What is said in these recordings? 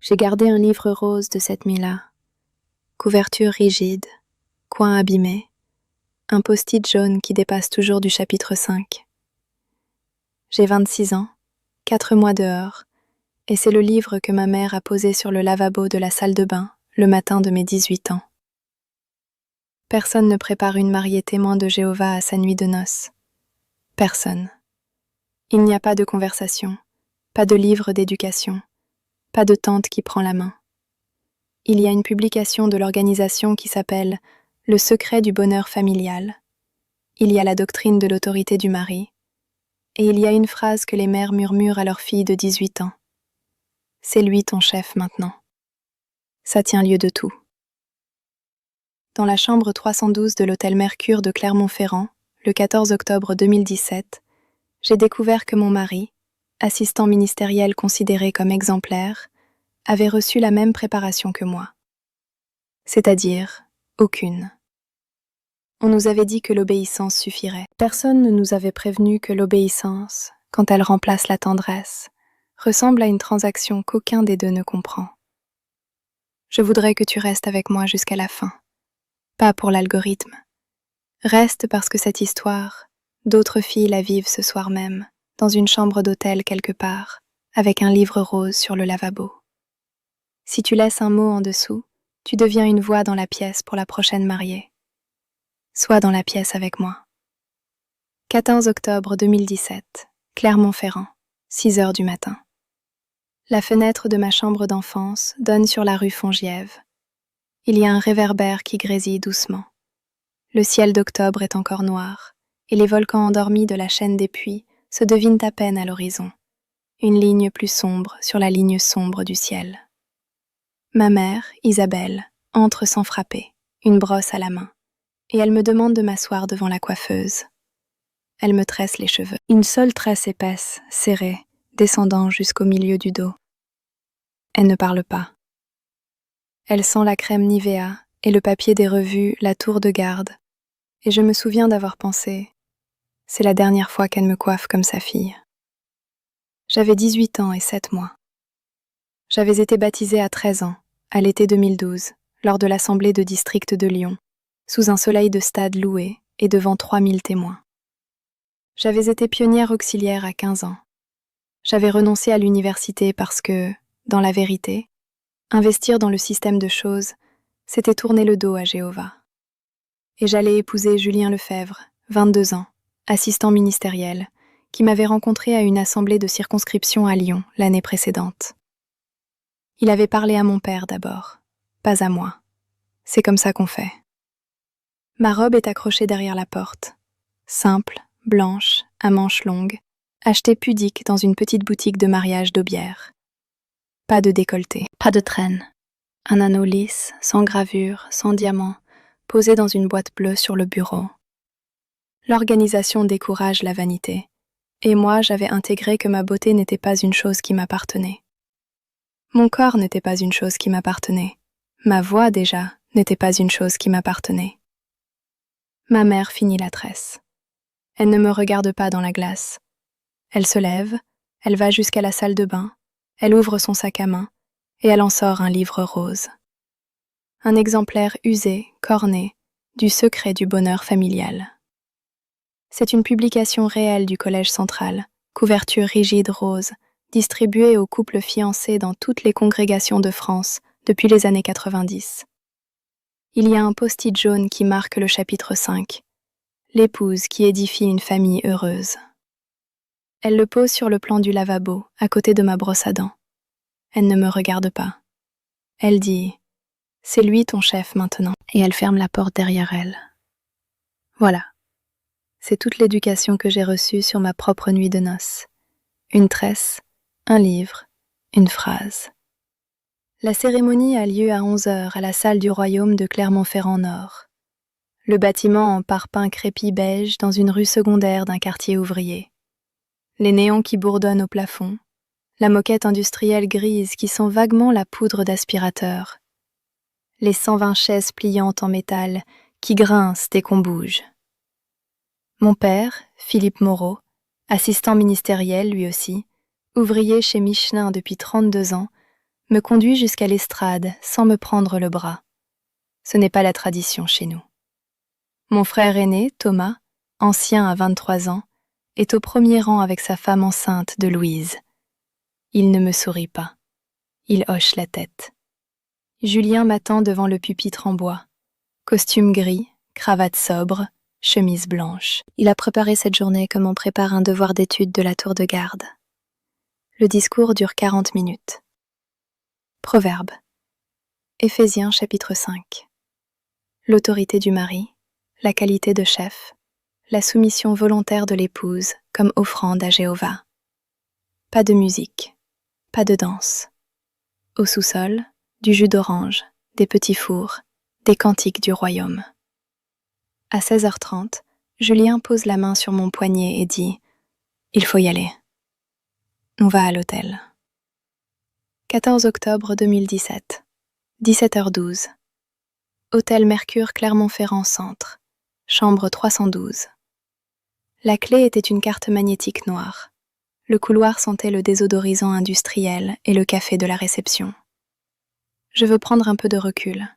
J'ai gardé un livre rose de cette nuit-là. Couverture rigide, coin abîmé, un post-it jaune qui dépasse toujours du chapitre 5. J'ai 26 ans, 4 mois dehors, et c'est le livre que ma mère a posé sur le lavabo de la salle de bain le matin de mes 18 ans. Personne ne prépare une mariée témoin de Jéhovah à sa nuit de noces. Personne. Il n'y a pas de conversation, pas de livre d'éducation, pas de tante qui prend la main. Il y a une publication de l'organisation qui s'appelle « Le secret du bonheur familial ». Il y a la doctrine de l'autorité du mari. Et il y a une phrase que les mères murmurent à leur fille de 18 ans. « C'est lui ton chef maintenant ». Ça tient lieu de tout. Dans la chambre 312 de l'hôtel Mercure de Clermont-Ferrand, le 14 octobre 2017, j'ai découvert que mon mari, assistant ministériel considéré comme exemplaire, avait reçu la même préparation que moi. C'est-à-dire, aucune. On nous avait dit que l'obéissance suffirait. Personne ne nous avait prévenu que l'obéissance, quand elle remplace la tendresse, ressemble à une transaction qu'aucun des deux ne comprend. Je voudrais que tu restes avec moi jusqu'à la fin. Pas pour l'algorithme. Reste parce que cette histoire, d'autres filles la vivent ce soir même, dans une chambre d'hôtel quelque part, avec un livre rose sur le lavabo. Si tu laisses un mot en dessous, tu deviens une voix dans la pièce pour la prochaine mariée. Sois dans la pièce avec moi. 14 octobre 2017, Clermont-Ferrand, 6 heures du matin. La fenêtre de ma chambre d'enfance donne sur la rue Fongiève. Il y a un réverbère qui grésille doucement. Le ciel d'octobre est encore noir, et les volcans endormis de la chaîne des puits se devinent à peine à l'horizon, une ligne plus sombre sur la ligne sombre du ciel. Ma mère, Isabelle, entre sans frapper, une brosse à la main, et elle me demande de m'asseoir devant la coiffeuse. Elle me tresse les cheveux, une seule tresse épaisse, serrée, descendant jusqu'au milieu du dos. Elle ne parle pas. Elle sent la crème Nivea et le papier des revues La Tour de Garde, et je me souviens d'avoir pensé « c'est la dernière fois qu'elle me coiffe comme sa fille ». J'avais 18 ans et 7 mois. J'avais été baptisée à 13 ans, à l'été 2012, lors de l'Assemblée de district de Lyon, sous un soleil de stade loué et devant 3000 témoins. J'avais été pionnière auxiliaire à 15 ans. J'avais renoncé à l'université parce que, dans la vérité, investir dans le système de choses, c'était tourner le dos à Jéhovah. Et j'allais épouser Julien Lefebvre, 22 ans, assistant ministériel, qui m'avait rencontré à une assemblée de circonscription à Lyon l'année précédente. Il avait parlé à mon père d'abord, pas à moi. C'est comme ça qu'on fait. Ma robe est accrochée derrière la porte, simple, blanche, à manches longues, achetée pudique dans une petite boutique de mariage d'Aubière. Pas de décolleté, pas de traîne. Un anneau lisse, sans gravure, sans diamant, posé dans une boîte bleue sur le bureau. L'organisation décourage la vanité, et moi j'avais intégré que ma beauté n'était pas une chose qui m'appartenait. Mon corps n'était pas une chose qui m'appartenait. Ma voix, déjà, n'était pas une chose qui m'appartenait. Ma mère finit la tresse. Elle ne me regarde pas dans la glace. Elle se lève, elle va jusqu'à la salle de bain, elle ouvre son sac à main, et elle en sort un livre rose. Un exemplaire usé, corné, du secret du bonheur familial. C'est une publication réelle du Collège central, couverture rigide rose, distribuée aux couples fiancés dans toutes les congrégations de France depuis les années 90. Il y a un post-it jaune qui marque le chapitre 5, l'épouse qui édifie une famille heureuse. Elle le pose sur le plan du lavabo, à côté de ma brosse à dents. Elle ne me regarde pas. Elle dit « c'est lui ton chef maintenant » et elle ferme la porte derrière elle. Voilà. C'est toute l'éducation que j'ai reçue sur ma propre nuit de noces. Une tresse, un livre, une phrase. La cérémonie a lieu à 11h à la salle du royaume de Clermont-Ferrand-Nord. Le bâtiment en parpaing crépi beige dans une rue secondaire d'un quartier ouvrier. Les néons qui bourdonnent au plafond, la moquette industrielle grise qui sent vaguement la poudre d'aspirateur, les 120 chaises pliantes en métal qui grincent dès qu'on bouge. Mon père, Philippe Moreau, assistant ministériel lui aussi, ouvrier chez Michelin depuis 32 ans, me conduit jusqu'à l'estrade sans me prendre le bras. Ce n'est pas la tradition chez nous. Mon frère aîné, Thomas, ancien à 23 ans, est au premier rang avec sa femme enceinte de Louise. Il ne me sourit pas. Il hoche la tête. Julien m'attend devant le pupitre en bois. Costume gris, cravate sobre, chemise blanche. Il a préparé cette journée comme on prépare un devoir d'étude de la tour de garde. Le discours dure 40 minutes. Proverbe. Éphésiens chapitre 5. L'autorité du mari, la qualité de chef, la soumission volontaire de l'épouse comme offrande à Jéhovah. Pas de musique, pas de danse. Au sous-sol, du jus d'orange, des petits fours, des cantiques du royaume. À 16h30, Julien pose la main sur mon poignet et dit « Il faut y aller. On va à l'hôtel. » 14 octobre 2017, 17h12. Hôtel Mercure Clermont-Ferrand Centre, chambre 312. La clé était une carte magnétique noire. Le couloir sentait le désodorisant industriel et le café de la réception. Je veux prendre un peu de recul,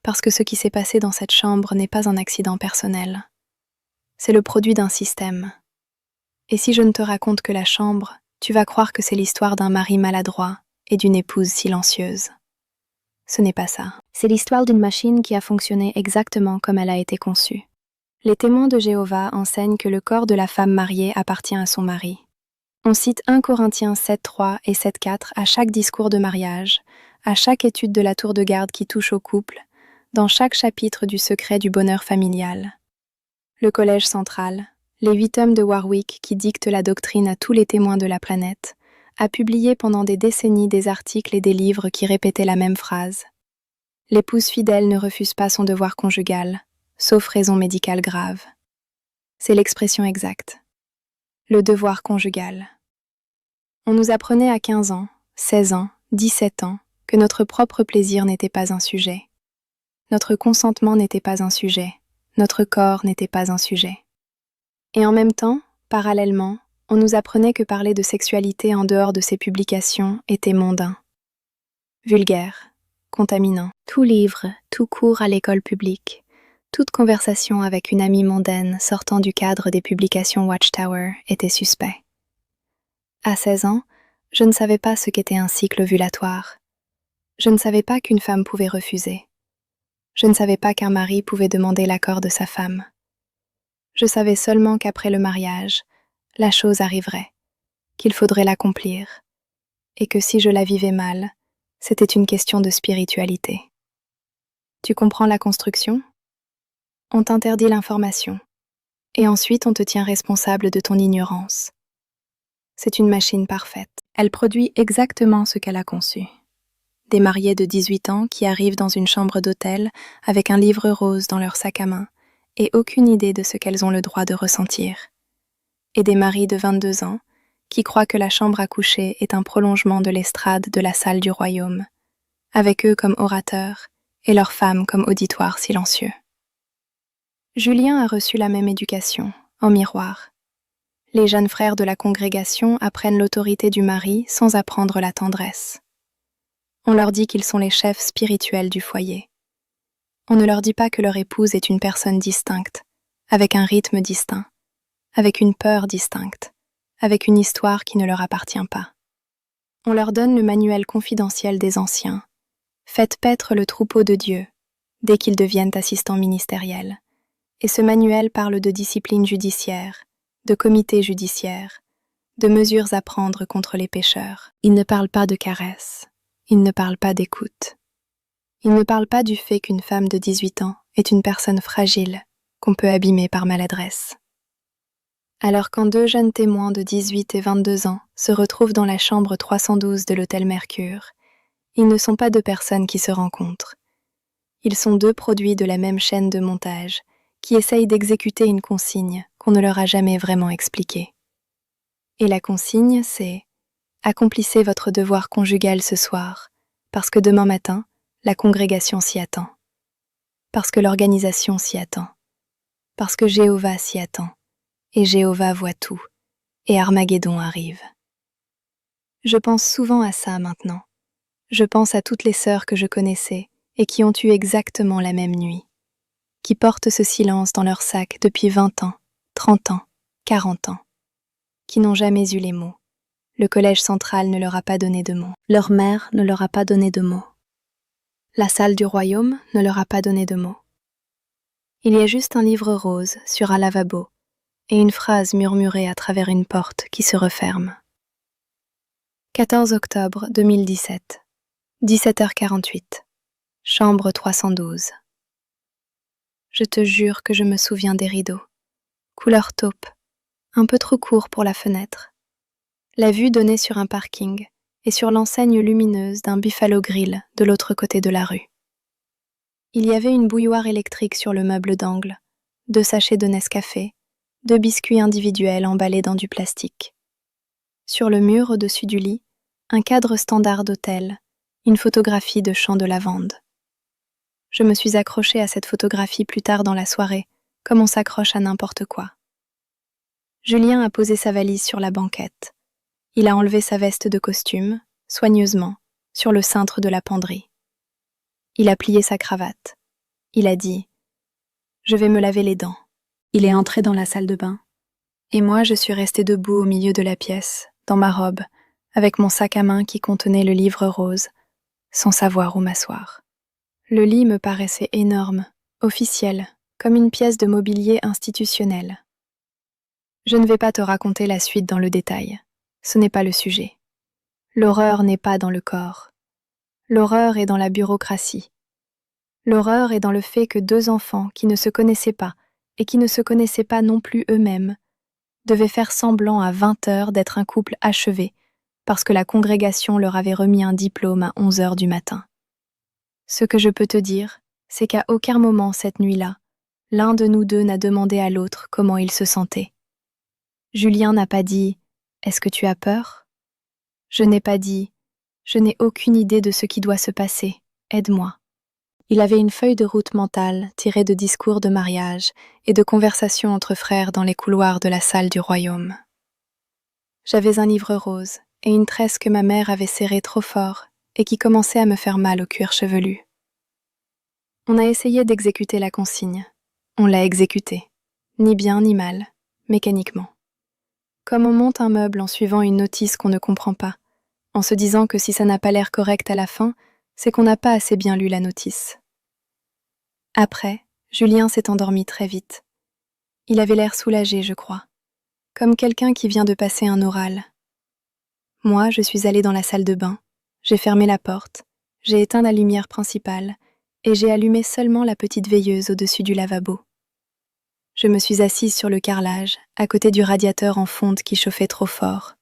parce que ce qui s'est passé dans cette chambre n'est pas un accident personnel. C'est le produit d'un système. Et si je ne te raconte que la chambre, tu vas croire que c'est l'histoire d'un mari maladroit et d'une épouse silencieuse. Ce n'est pas ça. C'est l'histoire d'une machine qui a fonctionné exactement comme elle a été conçue. Les témoins de Jéhovah enseignent que le corps de la femme mariée appartient à son mari. On cite 1 Corinthiens 7.3 et 7.4 à chaque discours de mariage, à chaque étude de la tour de garde qui touche au couple, dans chaque chapitre du secret du bonheur familial. Le Collège central, les 8 tomes de Warwick qui dictent la doctrine à tous les témoins de la planète, a publié pendant des décennies des articles et des livres qui répétaient la même phrase. L'épouse fidèle ne refuse pas son devoir conjugal, sauf raison médicale grave. C'est l'expression exacte. Le devoir conjugal. On nous apprenait à 15 ans, 16 ans, 17 ans, que notre propre plaisir n'était pas un sujet. Notre consentement n'était pas un sujet. Notre corps n'était pas un sujet. Et en même temps, parallèlement, on nous apprenait que parler de sexualité en dehors de ces publications était mondain, vulgaire, contaminant. Tout livre, tout cours à l'école publique, toute conversation avec une amie mondaine sortant du cadre des publications Watchtower était suspect. À 16 ans, je ne savais pas ce qu'était un cycle ovulatoire. Je ne savais pas qu'une femme pouvait refuser. Je ne savais pas qu'un mari pouvait demander l'accord de sa femme. Je savais seulement qu'après le mariage, la chose arriverait, qu'il faudrait l'accomplir, et que si je la vivais mal, c'était une question de spiritualité. Tu comprends la construction? On t'interdit l'information, et ensuite on te tient responsable de ton ignorance. C'est une machine parfaite. Elle produit exactement ce qu'elle a conçu. Des mariés de 18 ans qui arrivent dans une chambre d'hôtel avec un livre rose dans leur sac à main et aucune idée de ce qu'elles ont le droit de ressentir. Et des maris de 22 ans qui croient que la chambre à coucher est un prolongement de l'estrade de la salle du royaume, avec eux comme orateurs et leurs femmes comme auditoire silencieux. Julien a reçu la même éducation, en miroir. Les jeunes frères de la congrégation apprennent l'autorité du mari sans apprendre la tendresse. On leur dit qu'ils sont les chefs spirituels du foyer. On ne leur dit pas que leur épouse est une personne distincte, avec un rythme distinct, avec une peur distincte, avec une histoire qui ne leur appartient pas. On leur donne le manuel confidentiel des anciens. Faites paître le troupeau de Dieu, dès qu'ils deviennent assistants ministériels. Et ce manuel parle de discipline judiciaire, de comité judiciaire, de mesures à prendre contre les pécheurs. Il ne parle pas de caresses, il ne parle pas d'écoute. Il ne parle pas du fait qu'une femme de 18 ans est une personne fragile, qu'on peut abîmer par maladresse. Alors quand 2 jeunes témoins de 18 et 22 ans se retrouvent dans la chambre 312 de l'hôtel Mercure, ils ne sont pas 2 personnes qui se rencontrent. Ils sont 2 produits de la même chaîne de montage, qui essayent d'exécuter une consigne qu'on ne leur a jamais vraiment expliquée. Et la consigne, c'est « Accomplissez votre devoir conjugal ce soir, parce que demain matin, la congrégation s'y attend. Parce que l'organisation s'y attend. Parce que Jéhovah s'y attend. Et Jéhovah voit tout. Et Armageddon arrive. » Je pense souvent à ça maintenant. Je pense à toutes les sœurs que je connaissais et qui ont eu exactement la même nuit, qui portent ce silence dans leur sac depuis 20 ans, 30 ans, 40 ans, qui n'ont jamais eu les mots. Le collège central ne leur a pas donné de mots. Leur mère ne leur a pas donné de mots. La salle du royaume ne leur a pas donné de mots. Il y a juste un livre rose sur un lavabo et une phrase murmurée à travers une porte qui se referme. 14 octobre 2017, 17h48, chambre 312. Je te jure que je me souviens des rideaux. Couleur taupe, un peu trop court pour la fenêtre. La vue donnait sur un parking et sur l'enseigne lumineuse d'un Buffalo Grill de l'autre côté de la rue. Il y avait une bouilloire électrique sur le meuble d'angle, 2 sachets de Nescafé, 2 biscuits individuels emballés dans du plastique. Sur le mur au-dessus du lit, un cadre standard d'hôtel, une photographie de champs de lavande. Je me suis accrochée à cette photographie plus tard dans la soirée, comme on s'accroche à n'importe quoi. Julien a posé sa valise sur la banquette. Il a enlevé sa veste de costume, soigneusement, sur le cintre de la penderie. Il a plié sa cravate. Il a dit « Je vais me laver les dents ». Il est entré dans la salle de bain. Et moi, je suis restée debout au milieu de la pièce, dans ma robe, avec mon sac à main qui contenait le livre rose, sans savoir où m'asseoir. Le lit me paraissait énorme, officiel, comme une pièce de mobilier institutionnel. Je ne vais pas te raconter la suite dans le détail. Ce n'est pas le sujet. L'horreur n'est pas dans le corps. L'horreur est dans la bureaucratie. L'horreur est dans le fait que 2 enfants qui ne se connaissaient pas et qui ne se connaissaient pas non plus eux-mêmes devaient faire semblant à 20 heures d'être un couple achevé parce que la congrégation leur avait remis un diplôme à 11 heures du matin. Ce que je peux te dire, c'est qu'à aucun moment cette nuit-là, l'un de nous deux n'a demandé à l'autre comment il se sentait. Julien n'a pas dit « Est-ce que tu as peur ?» Je n'ai pas dit « Je n'ai aucune idée de ce qui doit se passer, aide-moi ». Il avait une feuille de route mentale tirée de discours de mariage et de conversations entre frères dans les couloirs de la salle du royaume. J'avais un livre rose et une tresse que ma mère avait serrée trop fort et qui commençait à me faire mal au cuir chevelu. On a essayé d'exécuter la consigne. On l'a exécutée, ni bien ni mal, mécaniquement. Comme on monte un meuble en suivant une notice qu'on ne comprend pas, en se disant que si ça n'a pas l'air correct à la fin, c'est qu'on n'a pas assez bien lu la notice. Après, Julien s'est endormi très vite. Il avait l'air soulagé, je crois, comme quelqu'un qui vient de passer un oral. Moi, je suis allée dans la salle de bain, j'ai fermé la porte, j'ai éteint la lumière principale et j'ai allumé seulement la petite veilleuse au-dessus du lavabo. Je me suis assise sur le carrelage, à côté du radiateur en fonte qui chauffait trop fort,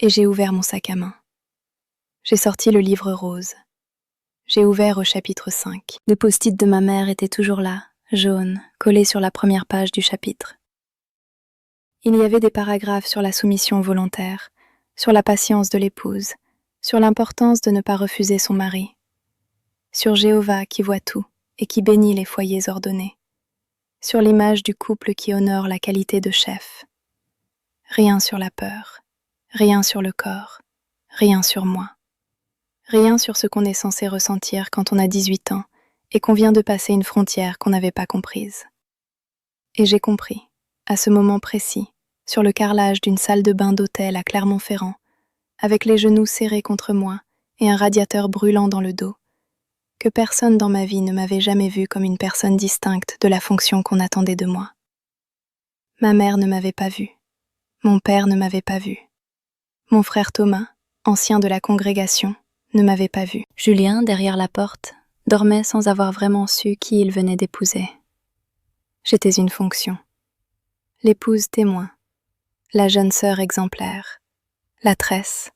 et j'ai ouvert mon sac à main. J'ai sorti le livre rose. J'ai ouvert au chapitre 5. Le post-it de ma mère était toujours là, jaune, collé sur la première page du chapitre. Il y avait des paragraphes sur la soumission volontaire, sur la patience de l'épouse, sur l'importance de ne pas refuser son mari, sur Jéhovah qui voit tout et qui bénit les foyers ordonnés, sur l'image du couple qui honore la qualité de chef. Rien sur la peur, rien sur le corps, rien sur moi. Rien sur ce qu'on est censé ressentir quand on a 18 ans et qu'on vient de passer une frontière qu'on n'avait pas comprise. Et j'ai compris, à ce moment précis, sur le carrelage d'une salle de bain d'hôtel à Clermont-Ferrand, avec les genoux serrés contre moi et un radiateur brûlant dans le dos, que personne dans ma vie ne m'avait jamais vue comme une personne distincte de la fonction qu'on attendait de moi. Ma mère ne m'avait pas vue. Mon père ne m'avait pas vue. Mon frère Thomas, ancien de la congrégation, ne m'avait pas vue. Julien, derrière la porte, dormait sans avoir vraiment su qui il venait d'épouser. J'étais une fonction. L'épouse témoin, la jeune sœur exemplaire, la tresse,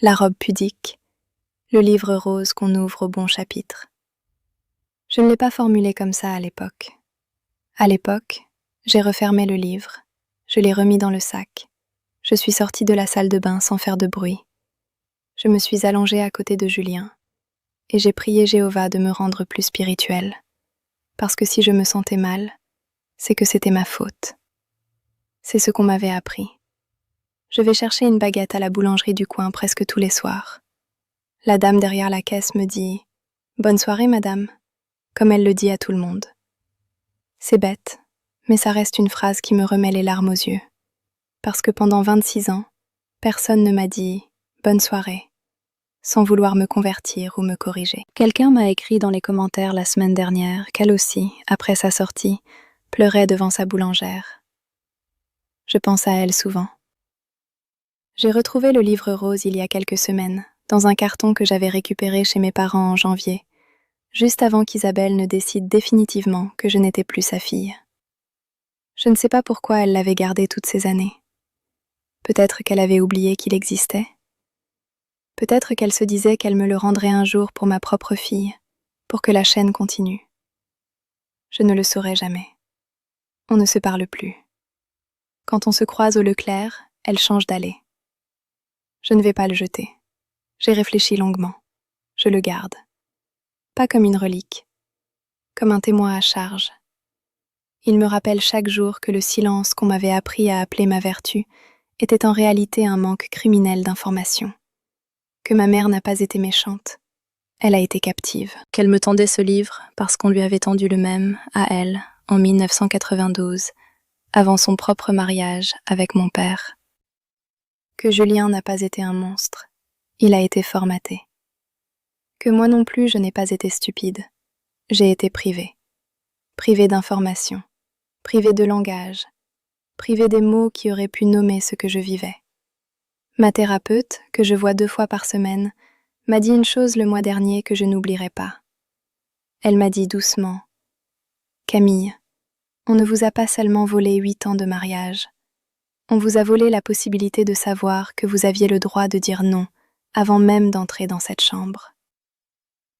la robe pudique, le livre rose qu'on ouvre au bon chapitre. Je ne l'ai pas formulé comme ça à l'époque. À l'époque, j'ai refermé le livre, je l'ai remis dans le sac. Je suis sortie de la salle de bain sans faire de bruit. Je me suis allongée à côté de Julien et j'ai prié Jéhovah de me rendre plus spirituelle, parce que si je me sentais mal, c'est que c'était ma faute. C'est ce qu'on m'avait appris. Je vais chercher une baguette à la boulangerie du coin presque tous les soirs. La dame derrière la caisse me dit « Bonne soirée, madame », comme elle le dit à tout le monde. C'est bête, mais ça reste une phrase qui me remet les larmes aux yeux. Parce que pendant 26 ans, personne ne m'a dit « Bonne soirée », sans vouloir me convertir ou me corriger. Quelqu'un m'a écrit dans les commentaires la semaine dernière qu'elle aussi, après sa sortie, pleurait devant sa boulangère. Je pense à elle souvent. J'ai retrouvé le livre rose il y a quelques semaines, dans un carton que j'avais récupéré chez mes parents en janvier, juste avant qu'Isabelle ne décide définitivement que je n'étais plus sa fille. Je ne sais pas pourquoi elle l'avait gardé toutes ces années. Peut-être qu'elle avait oublié qu'il existait. Peut-être qu'elle se disait qu'elle me le rendrait un jour pour ma propre fille, pour que la chaîne continue. Je ne le saurai jamais. On ne se parle plus. Quand on se croise au Leclerc, elle change d'allée. Je ne vais pas le jeter. J'ai réfléchi longuement. Je le garde. Pas comme une relique, comme un témoin à charge. Il me rappelle chaque jour que le silence qu'on m'avait appris à appeler ma vertu était en réalité un manque criminel d'information. Que ma mère n'a pas été méchante. Elle a été captive. Qu'elle me tendait ce livre parce qu'on lui avait tendu le même, à elle, en 1992, avant son propre mariage avec mon père. Que Julien n'a pas été un monstre. Il a été formaté. Que moi non plus je n'ai pas été stupide. J'ai été privée. Privée d'informations. Privée de langage. Privée des mots qui auraient pu nommer ce que je vivais. Ma thérapeute, que je vois 2 fois par semaine, m'a dit une chose le mois dernier que je n'oublierai pas. Elle m'a dit doucement « Camille, on ne vous a pas seulement volé 8 ans de mariage. On vous a volé la possibilité de savoir que vous aviez le droit de dire non avant même d'entrer dans cette chambre. »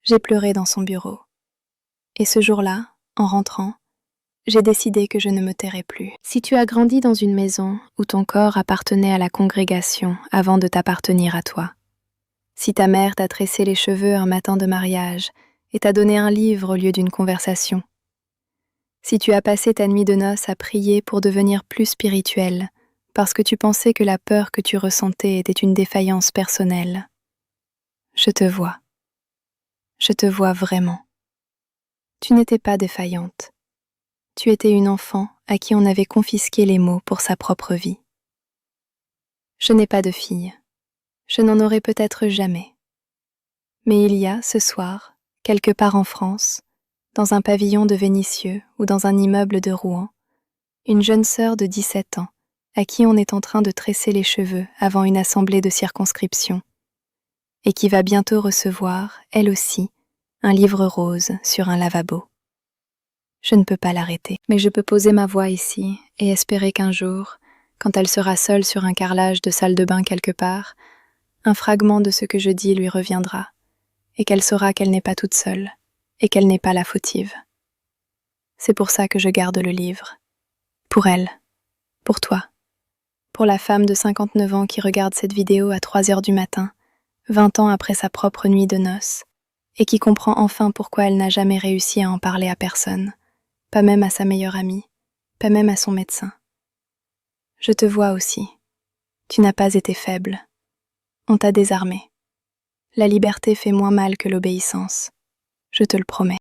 J'ai pleuré dans son bureau. Et ce jour-là, en rentrant, j'ai décidé que je ne me tairais plus. Si tu as grandi dans une maison où ton corps appartenait à la congrégation avant de t'appartenir à toi, si ta mère t'a tressé les cheveux un matin de mariage et t'a donné un livre au lieu d'une conversation, si tu as passé ta nuit de noces à prier pour devenir plus spirituelle parce que tu pensais que la peur que tu ressentais était une défaillance personnelle, je te vois. Je te vois vraiment. Tu n'étais pas défaillante. Tu étais une enfant à qui on avait confisqué les mots pour sa propre vie. Je n'ai pas de fille. Je n'en aurai peut-être jamais. Mais il y a, ce soir, quelque part en France, dans un pavillon de Vénissieux ou dans un immeuble de Rouen, une jeune sœur de 17 ans à qui on est en train de tresser les cheveux avant une assemblée de circonscription et qui va bientôt recevoir, elle aussi, un livre rose sur un lavabo. Je ne peux pas l'arrêter, mais je peux poser ma voix ici et espérer qu'un jour, quand elle sera seule sur un carrelage de salle de bain quelque part, un fragment de ce que je dis lui reviendra, et qu'elle saura qu'elle n'est pas toute seule, et qu'elle n'est pas la fautive. C'est pour ça que je garde le livre. Pour elle. Pour toi. Pour la femme de 59 ans qui regarde cette vidéo à 3 heures du matin, 20 ans après sa propre nuit de noces, et qui comprend enfin pourquoi elle n'a jamais réussi à en parler à personne, pas même à sa meilleure amie, pas même à son médecin. Je te vois aussi. Tu n'as pas été faible. On t'a désarmé. La liberté fait moins mal que l'obéissance. Je te le promets.